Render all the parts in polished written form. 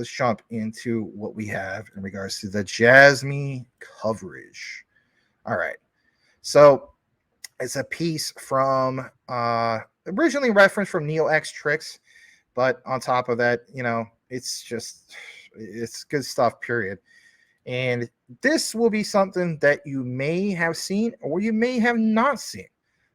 let's jump into what we have in regards to the Jasmy coverage. All right. So it's a piece from originally referenced from Neo X Tricks, but on top of that, it's good stuff, period. And this will be something that you may have seen or you may have not seen.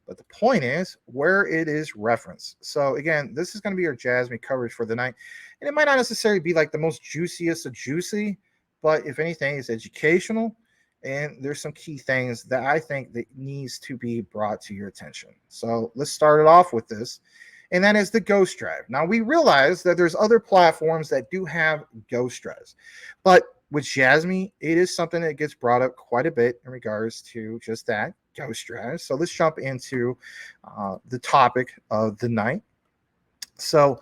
But the point is where it is referenced. So again, this is going to be your Jasmy coverage for the night. And it might not necessarily be like the most juiciest of juicy, but if anything, it's educational. And there's some key things that I think that needs to be brought to your attention. So let's start it off with this. And that is the Ghost Drive. Now we realize that there's other platforms that do have Ghost Drives, but with Jasmy, it is something that gets brought up quite a bit in regards to just that Ghost Drive. So let's jump into the topic of the night. So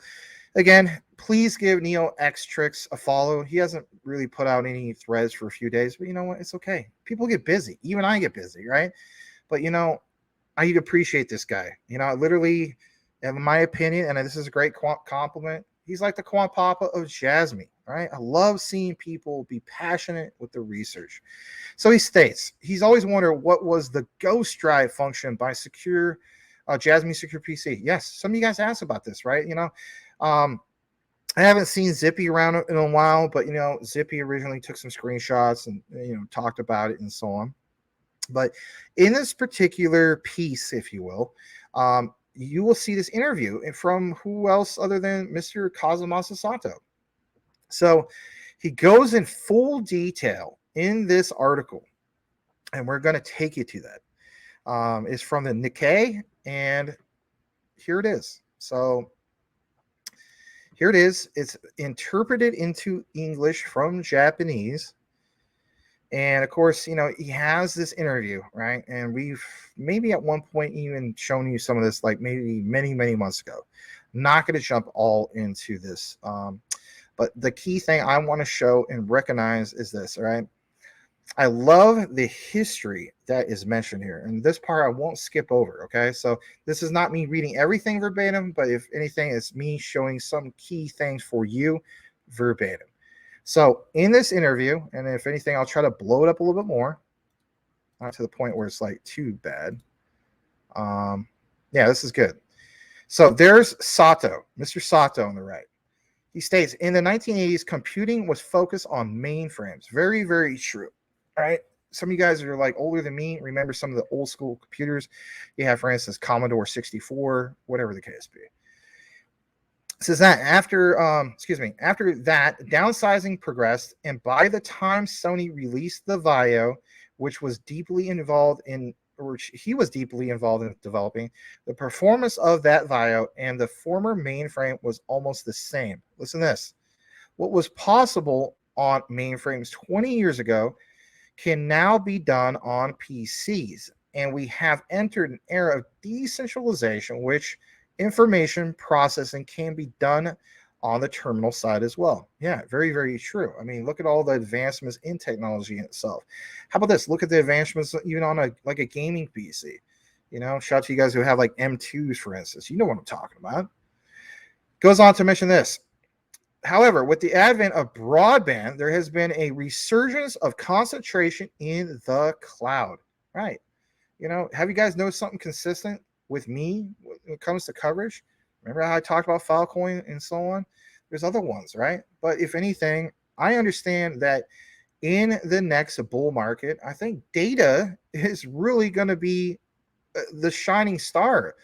again, please give Neo X Tricks a follow. He hasn't really put out any threads for a few days, but you know what? It's okay. People get busy. Even I get busy, right? But I appreciate this guy. Literally, in my opinion, and this is a great compliment, he's like the Quant Papa of Jasmy, right? I love seeing people be passionate with the research. So he states, he's always wondered what was the Ghost Drive function by Jasmy Secure PC. Yes, some of you guys asked about this, right? I haven't seen Zippy around in a while, but Zippy originally took some screenshots and talked about it and so on. But in this particular piece, if you will, you will see this interview from who else other than Mr. Kazumasa Sato. So he goes in full detail in this article, and we're going to take you to that. It's from the Nikkei, and here it is. So here it is. It's interpreted into English from Japanese. And of course, he has this interview, right? And we've maybe at one point even shown you some of this, like maybe many, many months ago. Not going to jump all into this. But the key thing I want to show and recognize is this, all right? I love the history that is mentioned here. And this part I won't skip over, okay? So this is not me reading everything verbatim, but if anything, it's me showing some key things for you verbatim. So in this interview, and if anything, I'll try to blow it up a little bit more. Not to the point where it's like too bad. Yeah, this is good. So there's Sato, Mr. Sato on the right. He states, in the 1980s, computing was focused on mainframes. Very, very true. All right. Some of you guys are like older than me. Remember some of the old school computers. You have, for instance, Commodore 64, whatever the case be. It says that after that, downsizing progressed, and by the time Sony released the Vaio, which he was deeply involved in developing, the performance of that Vaio and the former mainframe was almost the same. Listen to this. What was possible on mainframes 20 years ago can now be done on PCs, and we have entered an era of decentralization, which information processing can be done on the terminal side as well. Yeah, very, very true. I mean, look at all the advancements in technology in itself. How about this? Look at the advancements even on a gaming PC. Shout out to you guys who have like M2s, for instance. You know what I'm talking about. Goes on to mention this. However, with the advent of broadband, there has been a resurgence of concentration in the cloud. Right. Have you guys noticed something consistent with me when it comes to coverage? Remember how I talked about Filecoin and so on? There's other ones, right? But if anything, I understand that in the next bull market, I think data is really going to be the shining star,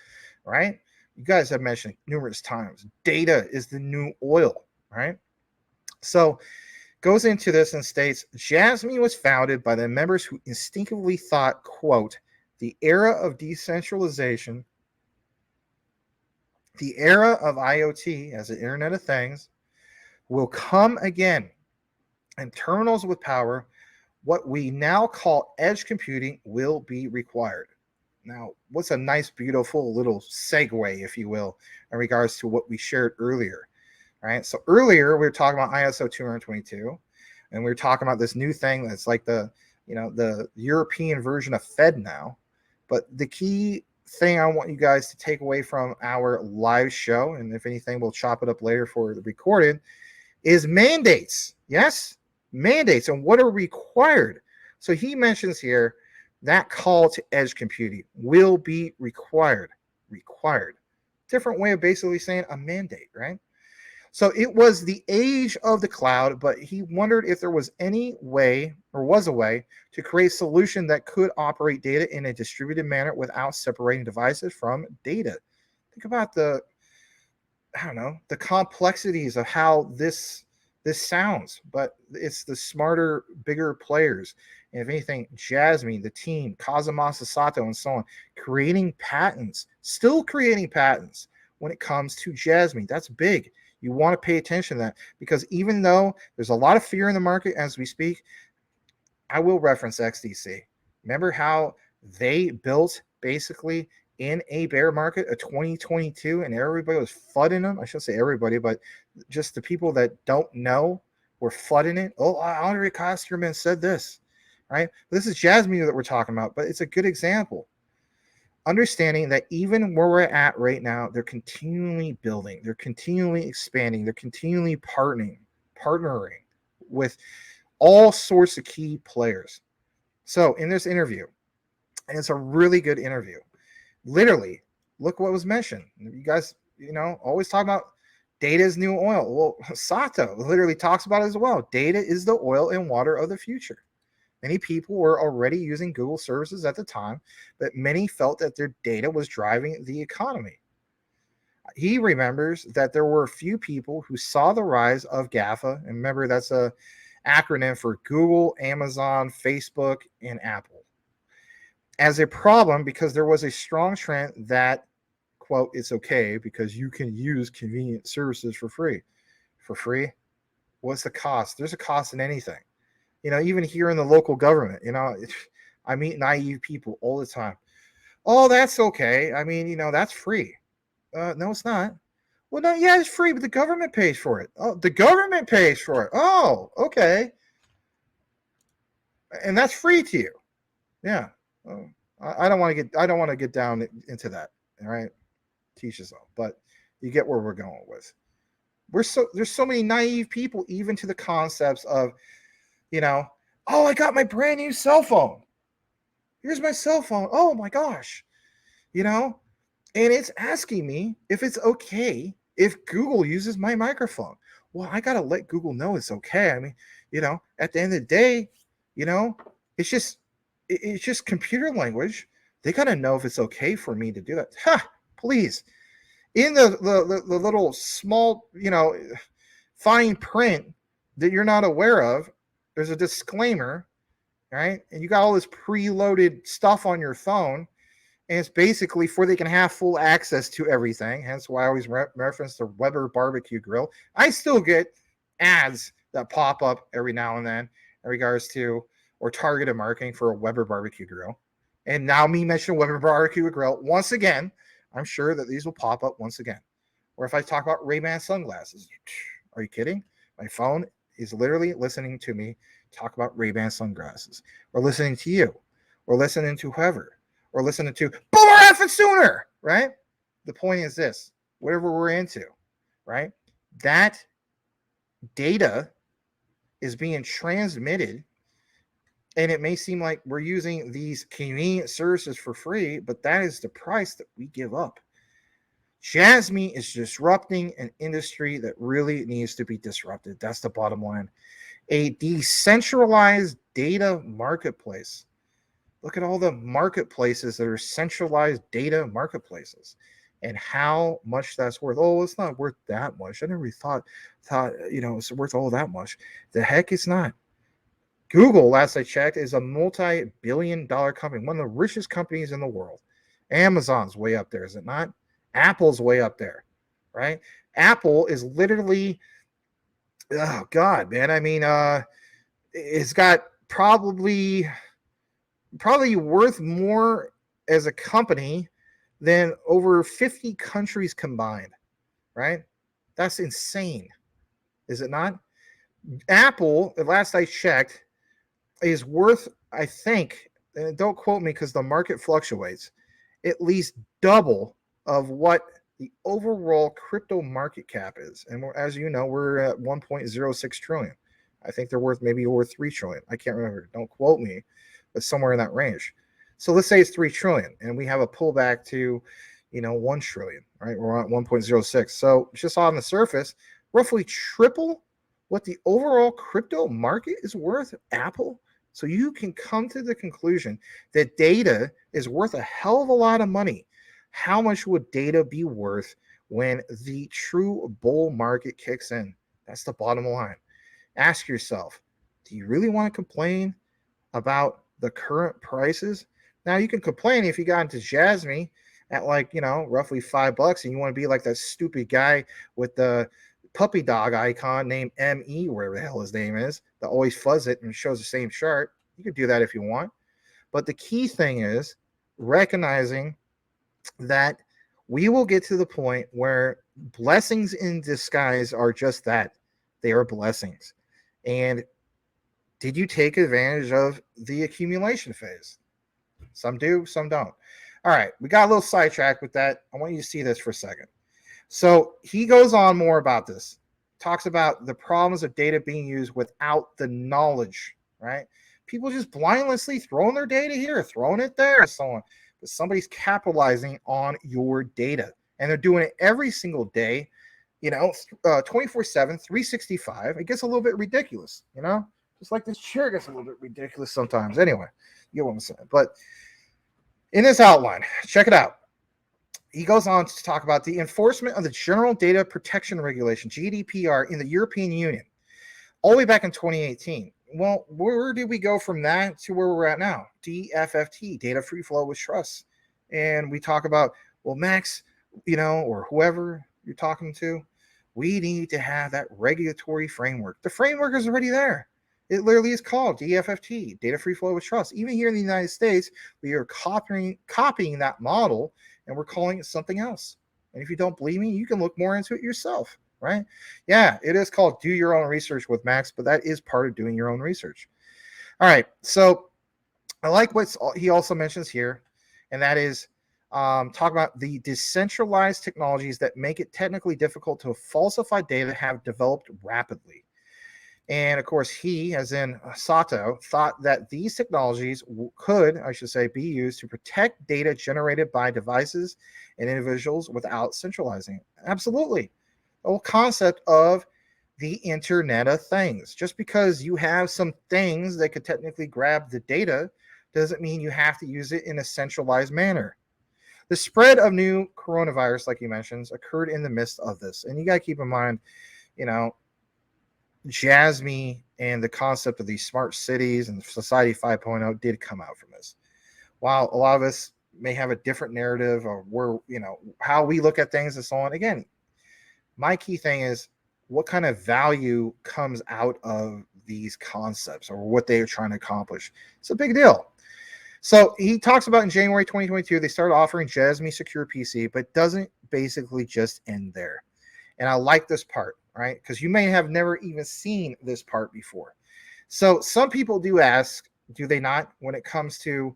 right? You guys have mentioned numerous times, data is the new oil, right? So goes into this and states, Jasmy was founded by the members who instinctively thought, quote, the era of decentralization, the era of IoT as the Internet of Things will come again, and terminals with power, what we now call edge computing, will be required. Now, what's a nice, beautiful little segue, if you will, in regards to what we shared earlier, right? So earlier we were talking about ISO 222, and we were talking about this new thing that's like the European version of Fed now. But the key thing I want you guys to take away from our live show, and if anything, we'll chop it up later for the recorded, is mandates. Yes, mandates and what are required. So he mentions here that call to edge computing will be required. Required. Different way of basically saying a mandate, right? So it was the age of the cloud, but he wondered if there was any way or was a way to create a solution that could operate data in a distributed manner without separating devices from data. Think about the complexities of how this sounds, but it's the smarter, bigger players. And if anything, Jasmy, the team, Kazumasa Sato, and so on, still creating patents when it comes to Jasmy. That's big. You want to pay attention to that because even though there's a lot of fear in the market as we speak, I will reference XDC. Remember how they built basically in a bear market of 2022 and everybody was flooding them? I shouldn't say everybody, but just the people that don't know were flooding it. Oh, Andre Kosterman said this, right? This is Jasmy that we're talking about, but it's a good example. Understanding that even where we're at right now, they're continually building, they're continually expanding, they're continually partnering with all sorts of key players. So in this interview, and it's a really good interview, literally, look what was mentioned. You guys, always talk about data is new oil. Well, Sato literally talks about it as well. Data is the oil and water of the future. Many people were already using Google services at the time, but many felt that their data was driving the economy. He remembers that there were a few people who saw the rise of GAFA, and remember that's a acronym for Google, Amazon, Facebook, and Apple, as a problem because there was a strong trend that, quote, it's okay because you can use convenient services for free. For free? What's the cost? There's a cost in anything. Even here in the local government, I meet naive people all the time. Oh, that's okay. I mean, that's free. No, it's not. Well, no, yeah, it's free, but the government pays for it. Oh, the government pays for it. Oh, okay. And that's free to you. Yeah. Oh, I don't want to get down into that. All right. Teach us all. But you get where we're going with. There's so many naive people, even to the concepts of, oh, I got my brand new cell phone. Here's my cell phone. Oh my gosh. And it's asking me if it's okay if Google uses my microphone. Well, I got to let Google know it's okay. I mean, at the end of the day, it's just computer language. They got to know if it's okay for me to do that. Please. In the little small, fine print that you're not aware of, there's a disclaimer, right? And you got all this preloaded stuff on your phone, and it's basically for they can have full access to everything. Hence why I always reference the Weber barbecue grill. I still get ads that pop up every now and then in regards to or targeted marketing for a Weber barbecue grill. And now me mentioning Weber barbecue grill once again, I'm sure that these will pop up once again. Or if I talk about Ray-Ban sunglasses, are you kidding? My phone is literally listening to me talk about Ray-Ban sunglasses, or listening to you, or listening to whoever, or listening to Boomer F and Sooner, right? The point is this, whatever we're into, right? That data is being transmitted, and it may seem like we're using these convenient services for free, but that is the price that we give up. Jasmy is disrupting an industry that really needs to be disrupted. That's the bottom line. A decentralized data marketplace. Look at all the marketplaces that are centralized data marketplaces and how much that's worth. Oh, it's not worth that much. I never really thought it's worth all that much. The heck it's not. Google, last I checked, is a multi-billion-dollar company, one of the richest companies in the world. Amazon's way up there, is it not? Apple's way up there, right? Apple is literally, oh God, man. I mean, it's got probably worth more as a company than over 50 countries combined, right? That's insane, is it not? Apple, at last I checked, is worth, I think, and don't quote me because the market fluctuates, at least double of what the overall crypto market cap is. And as you know, we're at 1.06 trillion. I think they're worth maybe over 3 trillion. I can't remember. Don't quote me, but somewhere in that range. So let's say it's 3 trillion and we have a pullback to, 1 trillion, right? We're at 1.06. So just on the surface, roughly triple what the overall crypto market is worth, Apple. So you can come to the conclusion that data is worth a hell of a lot of money. How much would data be worth when the true bull market kicks in? That's the bottom line. Ask yourself, do you really want to complain about the current prices? Now you can complain if you got into Jasmy at roughly $5 and you want to be like that stupid guy with the puppy dog icon named ME, wherever the hell his name is, that always fuzz it and shows the same chart. You can do that if you want. But the key thing is recognizing that we will get to the point where blessings in disguise are just that. They are blessings. And did you take advantage of the accumulation phase? Some do, some don't. All right, we got a little sidetracked with that. I want you to see this for a second. So he goes on more about this, talks about the problems of data being used without the knowledge, right? People just blindlessly throwing their data here, throwing it there, and so on. But somebody's capitalizing on your data, and they're doing it every single day, 24/7, 365. It gets a little bit ridiculous, just like this chair gets a little bit ridiculous sometimes. Anyway, you get what I'm saying. But in this outline, check it out. He goes on to talk about the enforcement of the General Data Protection Regulation, GDPR, in the European Union, all the way back in 2018. Well, where did we go from that to where we're at now? DFFT, Data Free Flow with Trust. And we talk about, well, Max, or whoever you're talking to, we need to have that regulatory framework. The framework is already there. It literally is called DFFT, Data Free Flow with Trust. Even here in the United States, we are copying that model, and we're calling it something else. And if you don't believe me, you can look more into it yourself, right? Yeah, it is called Do Your Own Research with Max, but that is part of doing your own research. All right, so I like what he also mentions here, and that is talk about the decentralized technologies that make it technically difficult to falsify data have developed rapidly. And of course, he, as in Sato, thought that these technologies could, I should say, be used to protect data generated by devices and individuals without centralizing it. Absolutely. The whole concept of the Internet of Things. Just because you have some things that could technically grab the data doesn't mean you have to use it in a centralized manner. The spread of new coronavirus, like you mentioned, occurred in the midst of this. And you got to keep in mind, Jasmy and the concept of these smart cities and Society 5.0 did come out from this. While a lot of us may have a different narrative or where, how we look at things and so on. Again, my key thing is what kind of value comes out of these concepts or what they are trying to accomplish. It's a big deal. So he talks about in January 2022, they started offering Jasmy Secure PC, but doesn't basically just end there. And I like this part, right? Because you may have never even seen this part before. So some people do ask, do they not, when it comes to,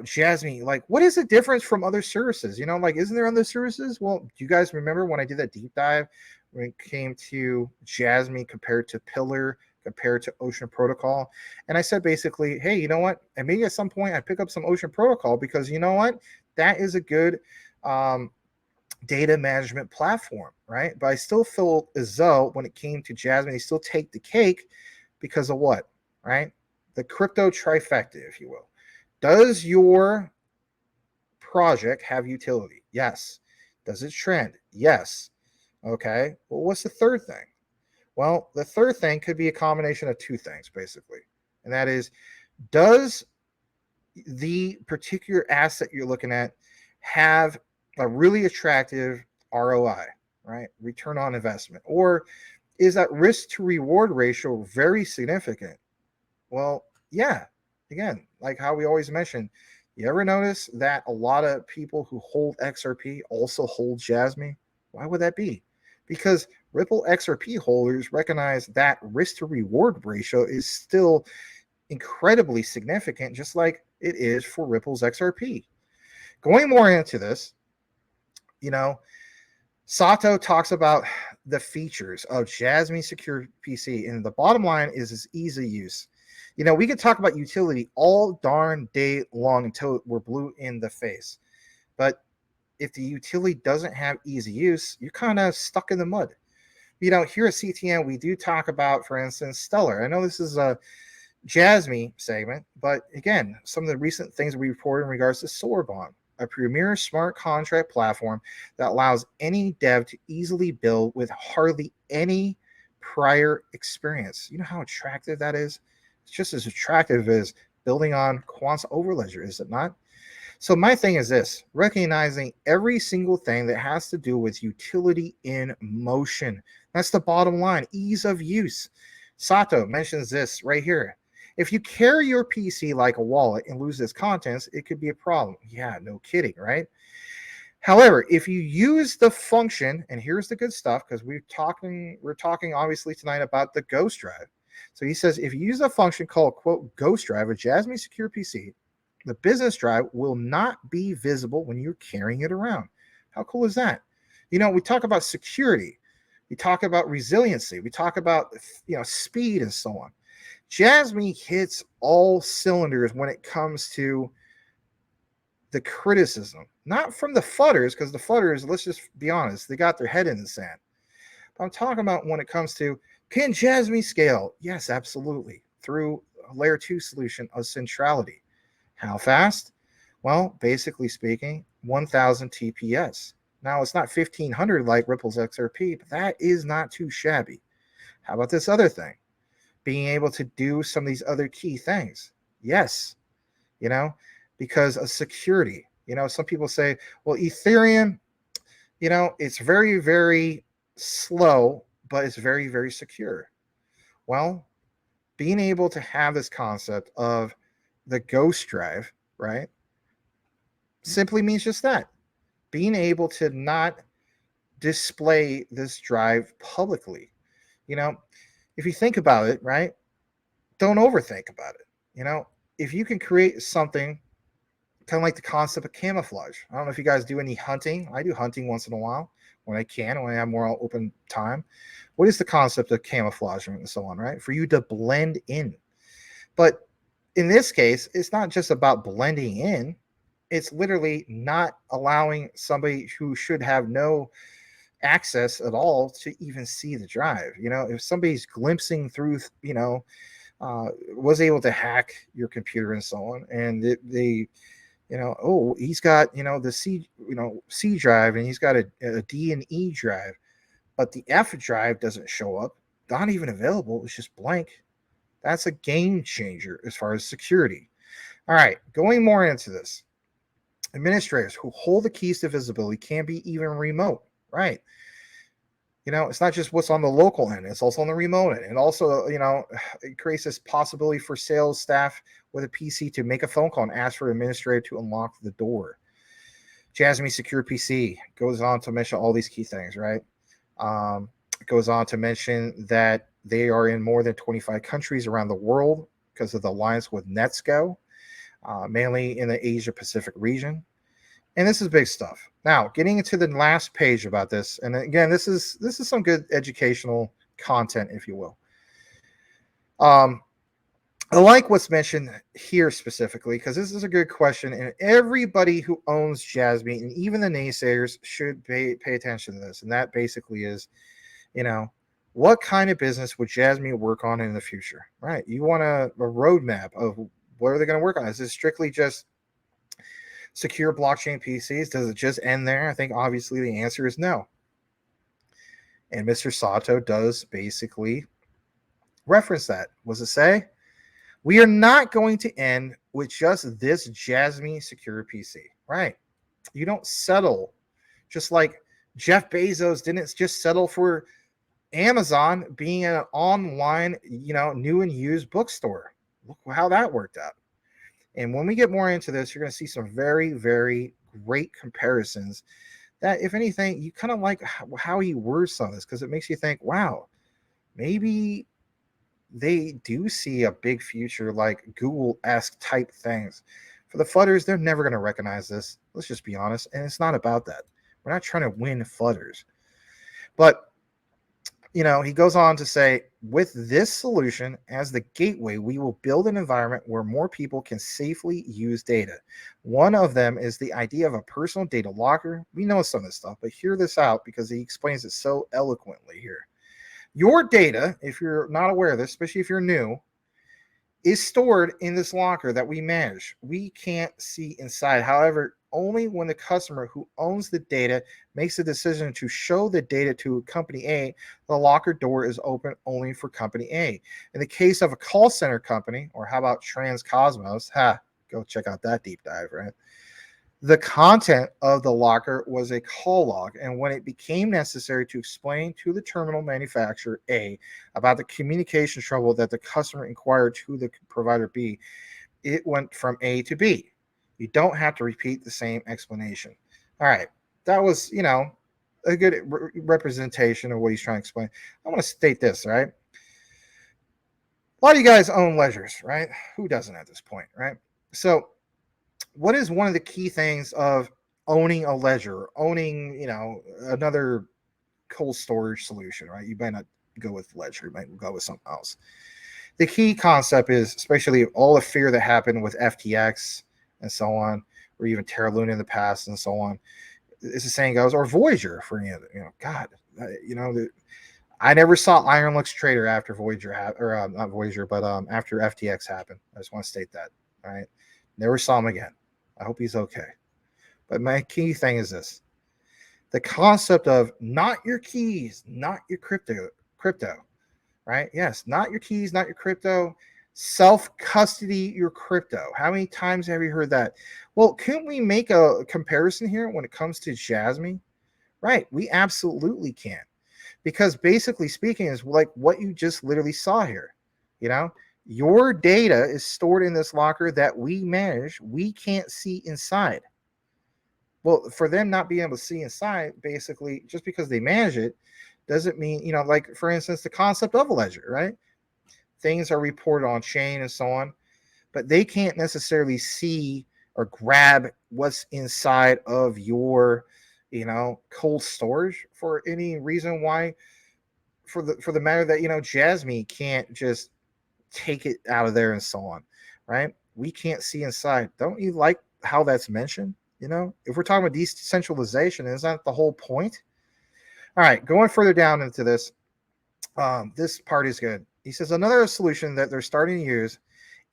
Jasmy, like, what is the difference from other services? Isn't there other services? Well, do you guys remember when I did that deep dive when it came to Jasmy compared to Pillar, compared to Ocean Protocol? And I said basically, hey, you know what? And maybe at some point I pick up some Ocean Protocol because you know what? That is a good data management platform, right? But I still feel as though when it came to Jasmy, they still take the cake because of what, right? The crypto trifecta, if you will. Does your project have utility? Yes. Does it trend? Yes. Okay. Well, what's the third thing? Well, the third thing could be a combination of two things, basically. And that is, does the particular asset you're looking at have a really attractive ROI, right? Return on investment? Or is that risk to reward ratio very significant? Well, yeah. Again, like how we always mention, you ever notice that a lot of people who hold XRP also hold Jasmy? Why would that be? Because Ripple XRP holders recognize that risk to reward ratio is still incredibly significant, just like it is for Ripple's XRP. Going more into this, Sato talks about the features of Jasmy Secure PC, and the bottom line is its ease of use. We could talk about utility all darn day long until we're blue in the face. But if the utility doesn't have easy use, you're kind of stuck in the mud. Here at CTN, we do talk about, for instance, Stellar. I know this is a Jasmy segment, but again, some of the recent things we reported in regards to SolarBond, a premier smart contract platform that allows any dev to easily build with hardly any prior experience. You know how attractive that is? It's just as attractive as building on Quant's Overledger, is it not? So my thing is this: recognizing every single thing that has to do with utility in motion. That's the bottom line, ease of use. Sato mentions this right here. If you carry your PC like a wallet and lose its contents, it could be a problem. Yeah, no kidding, right? However, if you use the function, and here's the good stuff, because we're talking obviously tonight about the Ghost Drive. So he says if you use a function called quote Ghost Drive, a Jasmy secure PC, the business drive will not be visible when you're carrying it around. How cool is that? We talk about security, we talk about resiliency, we talk about speed and so on. Jasmy hits all cylinders when it comes to the criticism, not from the fudders, because the fudders, let's just be honest, they got their head in the sand. But I'm talking about when it comes to, can Jasmy scale? Yes, absolutely, through a layer 2 solution of centrality. How fast? Well, basically speaking, 1000 TPS. Now, it's not 1500 like Ripple's XRP, but that is not too shabby. How about this other thing? Being able to do some of these other key things. Yes, because of security. Some people say, well, Ethereum, it's very, very slow, but it's very, very secure. Well, being able to have this concept of the Ghost Drive, right, simply means just that. Being able to not display this drive publicly. If you think about it, right, don't overthink about it. If you can create something kind of like the concept of camouflage. I don't know if you guys do any hunting. I do hunting once in a while when I can, when I have more open time. What is the concept of camouflage and so on, right? For you to blend in. But in this case, it's not just about blending in. It's literally not allowing somebody who should have no access at all to even see the drive. If somebody's glimpsing through, was able to hack your computer and so on, and they oh, he's got, the C drive, and he's got a D and E drive, but the F drive doesn't show up, not even available. It's just blank. That's a game changer as far as security. All right, going more into this. Administrators who hold the keys to visibility can be even remote, right? It's not just what's on the local end, it's also on the remote end. And also, it creates this possibility for sales staff with a PC to make a phone call and ask for an administrator to unlock the door. Jasmy Secure PC goes on to mention all these key things, right? It goes on to mention that they are in more than 25 countries around the world because of the alliance with Netsco, mainly in the Asia Pacific region. And this is big stuff. Now, getting into the last page about this, and again, this is some good educational content, if you will. I like what's mentioned here specifically because this is a good question, and everybody who owns Jasmy and even the naysayers should pay attention to this. And that basically is, what kind of business would Jasmy work on in the future? Right? You want a roadmap of what are they going to work on? Is this strictly just secure blockchain PCs? Does it just end there? I think obviously the answer is no. And Mr. Sato does basically reference that. What does it say? We are not going to end with just this Jasmy secure PC, right? You don't settle, just like Jeff Bezos didn't just settle for Amazon being an online, new and used bookstore. Look how that worked out. And when we get more into this, you're going to see some very, very great comparisons that, if anything, you kind of like how he words some of this, because it makes you think, wow, maybe they do see a big future like Google-esque type things. For the fudders, they're never going to recognize this. Let's just be honest. And it's not about that. We're not trying to win fudders. But he goes on to say, with this solution as the gateway, we will build an environment where more people can safely use data. One of them is the idea of a personal data locker. We know some of this stuff, but hear this out because he explains it so eloquently here. Your data, if you're not aware of this, especially if you're new, is stored in this locker that we manage. We can't see inside. However, only when the customer who owns the data makes a decision to show the data to company A, the locker door is open only for company A. In the case of a call center company, or how about Transcosmos, go check out that deep dive, right? The content of the locker was a call log, and when it became necessary to explain to the terminal manufacturer A about the communication trouble that the customer inquired to the provider B, it went from A to B. You don't have to repeat the same explanation. All right, that was, a good representation of what he's trying to explain. I want to state this, right? A lot of you guys own ledgers, right? Who doesn't at this point, right? So what is one of the key things of owning a ledger, owning, another cold storage solution, right? You might not go with ledger, you might go with something else. The key concept is, especially all the fear that happened with FTX and so on, or even Terra Luna in the past and so on, as the saying goes, or Voyager for any of it. God, I never saw Iron Lux Trader after Voyager, or not Voyager, but after FTX happened. I just want to state that. All right, never saw him again. I hope he's okay. But my key thing is this: the concept of not your keys, not your crypto, right? Yes, not your keys, not your crypto. Self-custody your crypto. How many times have you heard that? Well, couldn't we make a comparison here when it comes to Jasmy? Right, we absolutely can. Because basically speaking is like what you just literally saw here. Your data is stored in this locker that we manage. We can't see inside. Well, for them not being able to see inside, basically, just because they manage it, doesn't mean, like, for instance, the concept of a ledger, right? Things are reported on chain and so on, but they can't necessarily see or grab what's inside of your, cold storage for any reason why, for the matter that, Jasmy can't just take it out of there and so on, right? We can't see inside. Don't you like how that's mentioned? If we're talking about decentralization, isn't that the whole point? All right, going further down into this, this part is good. He says another solution that they're starting to use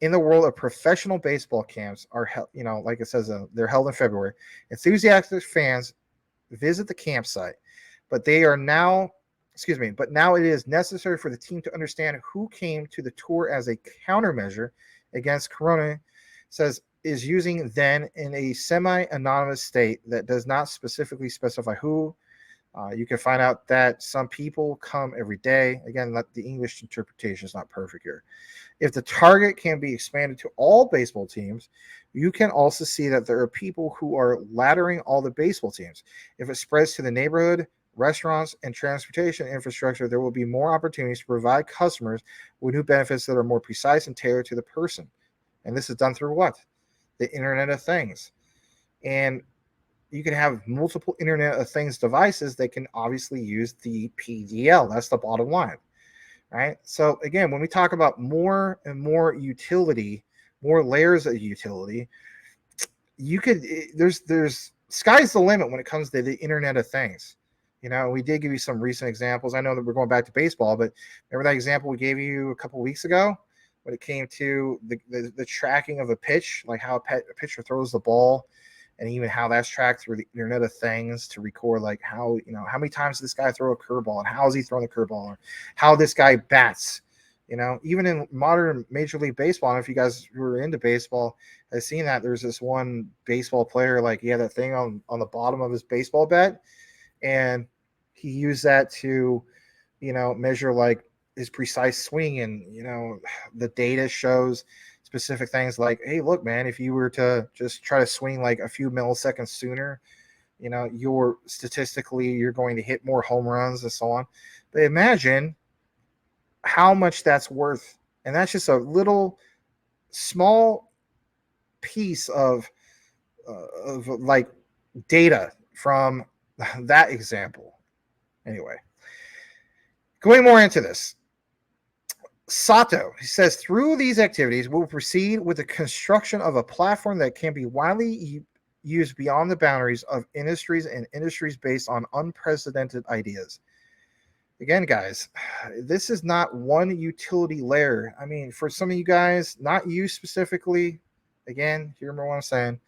in the world of professional baseball camps are, like it says, they're held in February. Enthusiastic fans visit the campsite, but now it is necessary for the team to understand who came to the tour as a countermeasure against Corona, says is using then in a semi-anonymous state that does not specifically specify who. You can find out that some people come every day. Again, the English interpretation is not perfect here. If the target can be expanded to all baseball teams, you can also see that there are people who are laddering all the baseball teams. If it spreads to the neighborhood, restaurants, and transportation infrastructure, there will be more opportunities to provide customers with new benefits that are more precise and tailored to the person. And this is done through what? The Internet of Things. And you can have multiple Internet of Things devices that can obviously use the PDL. That's the bottom line, right? So again, when we talk about more and more utility, more layers of utility, there's sky's the limit when it comes to the Internet of Things. We did give you some recent examples. I know that we're going back to baseball, but remember that example we gave you a couple weeks ago when it came to the tracking of a pitch, like how a pitcher throws the ball, and even how that's tracked through the Internet of Things to record, like, how many times did this guy throw a curveball, and how is he throwing the curveball, or how this guy bats. Even in modern Major League Baseball, and if you guys who are into baseball have seen that, there's this one baseball player, like, he had that thing on the bottom of his baseball bat, and he used that to, measure, like, his precise swing, and the data shows specific things like, hey, look, man, if you were to just try to swing like a few milliseconds sooner, you're going to hit more home runs and so on. But imagine how much that's worth, and that's just a little small piece of like data from that example. Anyway, Going more into this, Sato, he says, through these activities, we'll proceed with the construction of a platform that can be widely used beyond the boundaries of industries and industries based on unprecedented ideas. Again, guys, this is not one utility layer. I mean, for some of you guys, not you specifically, again, hear me what I'm saying,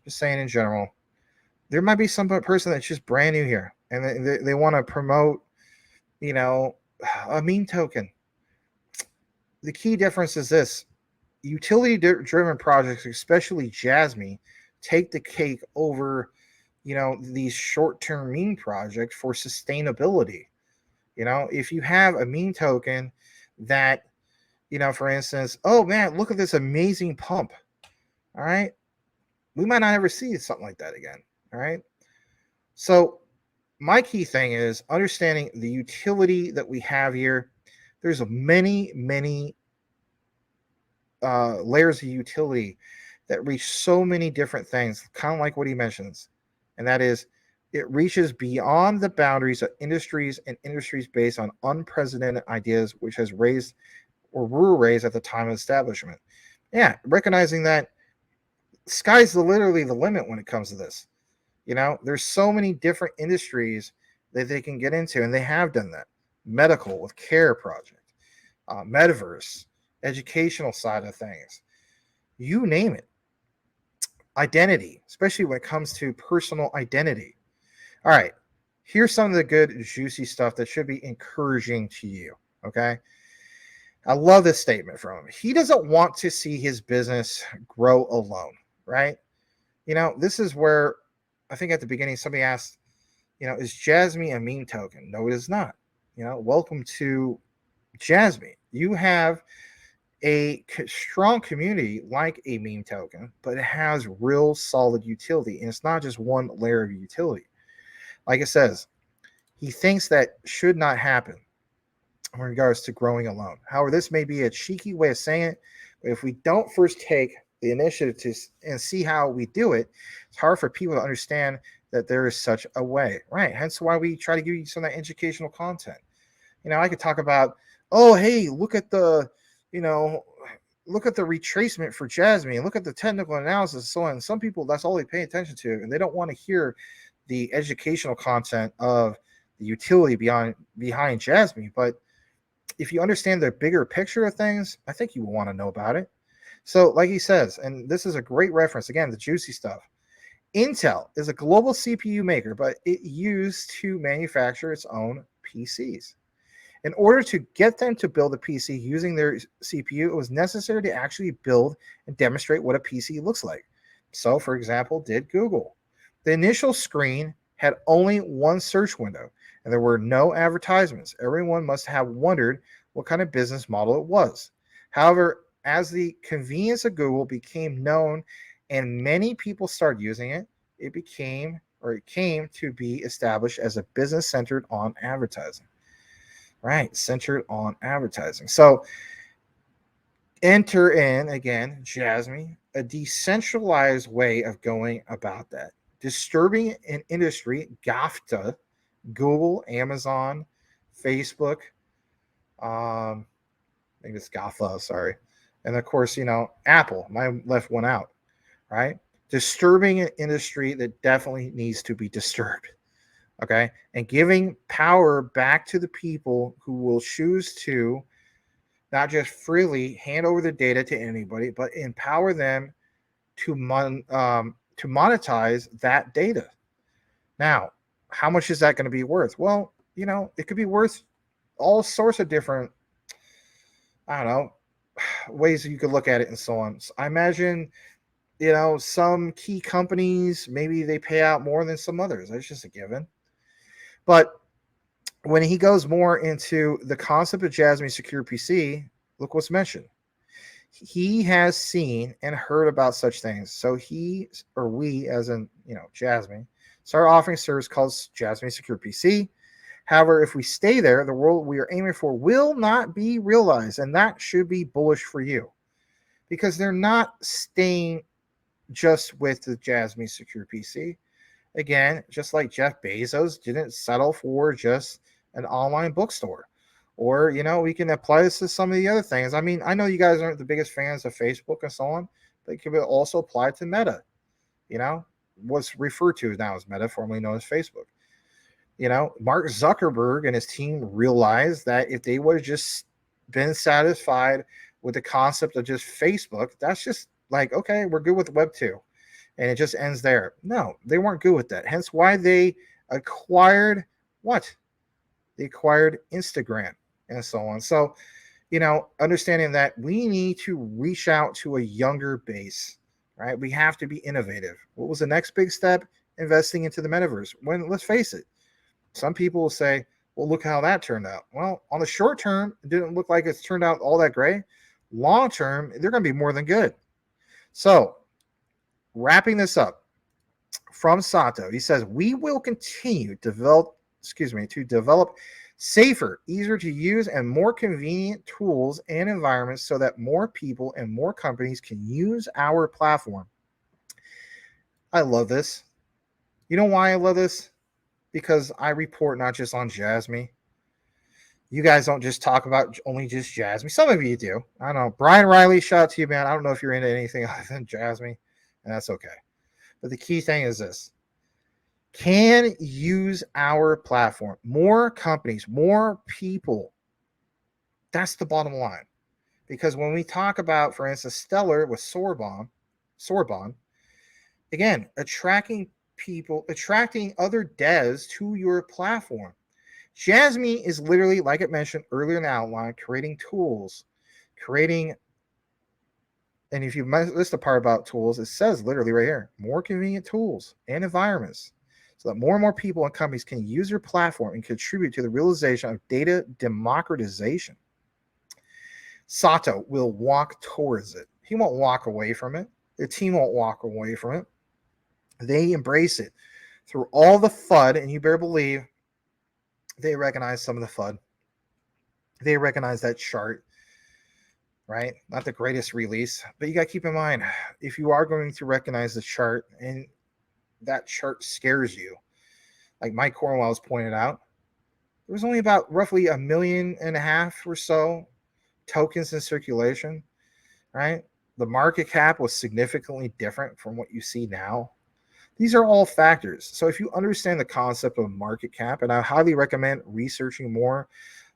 just saying in general, there might be some person that's just brand new here and they want to promote, a meme token. The key difference is this: utility driven projects, especially Jasmy, take the cake over, these short term meme projects for sustainability. If you have a meme token that, for instance, oh man, look at this amazing pump. All right. We might not ever see something like that again. All right. So my key thing is understanding the utility that we have here. There's many layers of utility that reach so many different things, kind of like what he mentions, and that is it reaches beyond the boundaries of industries and industries based on unprecedented ideas, which has raised or were raised at the time of establishment. Yeah, recognizing that sky's literally the limit when it comes to this. There's so many different industries that they can get into, and they have done that. Medical with Care Project, metaverse, educational side of things, you name it. Identity, especially when it comes to personal identity. All right, here's some of the good, juicy stuff that should be encouraging to you. Okay. I love this statement from him. He doesn't want to see his business grow alone, right? This is where I think at the beginning somebody asked, is Jasmy a meme token? No, it is not. Welcome to Jasmy. You have a strong community like a meme token, but it has real solid utility, and it's not just one layer of utility. Like it says, he thinks that should not happen in regards to growing alone. However, this may be a cheeky way of saying it, but if we don't first take the initiative to and see how we do it, it's hard for people to understand that there is such a way, right? Hence why we try to give you some of that educational content. I could talk about, oh, hey, look at the retracement for Jasmy and look at the technical analysis and so on. Some people, that's all they pay attention to, and they don't want to hear the educational content of the utility behind Jasmy. But if you understand the bigger picture of things, I think you will want to know about it. So like he says, and this is a great reference, again, the juicy stuff. Intel is a global CPU maker, but it used to manufacture its own PCs. In order to get them to build a PC using their CPU, it was necessary to actually build and demonstrate what a PC looks like. So, for example, did Google. The initial screen had only one search window, and there were no advertisements. Everyone must have wondered what kind of business model it was. However, as the convenience of Google became known and many people started using it, it came to be established as a business centered on advertising. Right, centered on advertising. So enter in, again, Jasmy, a decentralized way of going about that. Disturbing an industry, GAFTA, Google, Amazon, Facebook, I think it's GAFA, sorry. And of course, Apple, I left one out, right? Disturbing an industry that definitely needs to be disturbed. Okay, and giving power back to the people who will choose to not just freely hand over the data to anybody, but empower them to monetize that data. Now, how much is that going to be worth? Well, it could be worth all sorts of different, I don't know, ways that you could look at it and so on. So I imagine, some key companies, maybe they pay out more than some others. That's just a given. But when he goes more into the concept of Jasmy Secure PC, look what's mentioned. He has seen and heard about such things. So he, or we, as in, Jasmy, start offering a service called Jasmy Secure PC. However, if we stay there, the world we are aiming for will not be realized. And that should be bullish for you, because they're not staying just with the Jasmy Secure PC. Again, just like Jeff Bezos didn't settle for just an online bookstore. Or, we can apply this to some of the other things. I mean, I know you guys aren't the biggest fans of Facebook and so on, but it could also apply to Meta, you know, what's referred to now as Meta, formerly known as Facebook. Mark Zuckerberg and his team realized that if they would have just been satisfied with the concept of just Facebook, that's just like, okay, we're good with Web 2. And it just ends there. No, they weren't good with that. Hence why they acquired what? They acquired Instagram and so on. So, understanding that we need to reach out to a younger base, right? We have to be innovative. What was the next big step? Investing into the metaverse. When, let's face it, some people will say, well, look how that turned out. Well, on the short term, it didn't look like it's turned out all that great. Long term, they're going to be more than good. So, wrapping this up from Sato, he says, we will continue to develop safer, easier to use, and more convenient tools and environments so that more people and more companies can use our platform. I love this. You know why I love this? Because I report not just on Jasmy. You guys don't just talk about only just Jasmy. Some of you do. I don't know. Brian Riley, shout out to you, man. I don't know if you're into anything other than Jasmy, and that's okay. But the key thing is this. Can use our platform. More companies, more people. That's the bottom line. Because when we talk about, for instance, Stellar with Sorbonne, again, attracting people, attracting other devs to your platform. Jasmy is literally, like I mentioned earlier in the outline, creating tools, and if you list the part about tools, it says literally right here, more convenient tools and environments so that more and more people and companies can use your platform and contribute to the realization of data democratization. Sato will walk towards it. He won't walk away from it. The team won't walk away from it. They embrace it through all the FUD, and you better believe they recognize some of the FUD. They recognize that chart, right? Not the greatest release, but you got to keep in mind, if you are going to recognize the chart and that chart scares you, like Mike Cornwell has pointed out, there was only about roughly 1.5 million or so tokens in circulation, right? The market cap was significantly different from what you see now. These are all factors. So if you understand the concept of market cap, and I highly recommend researching more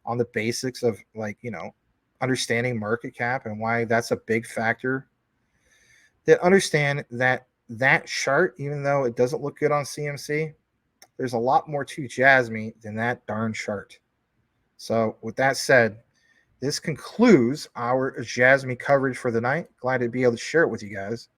on the basics of understanding market cap and why that's a big factor, then understand that chart, even though it doesn't look good on CMC, there's a lot more to Jasmy than that darn chart. So with that said, this concludes our Jasmy coverage for the night. Glad to be able to share it with you guys.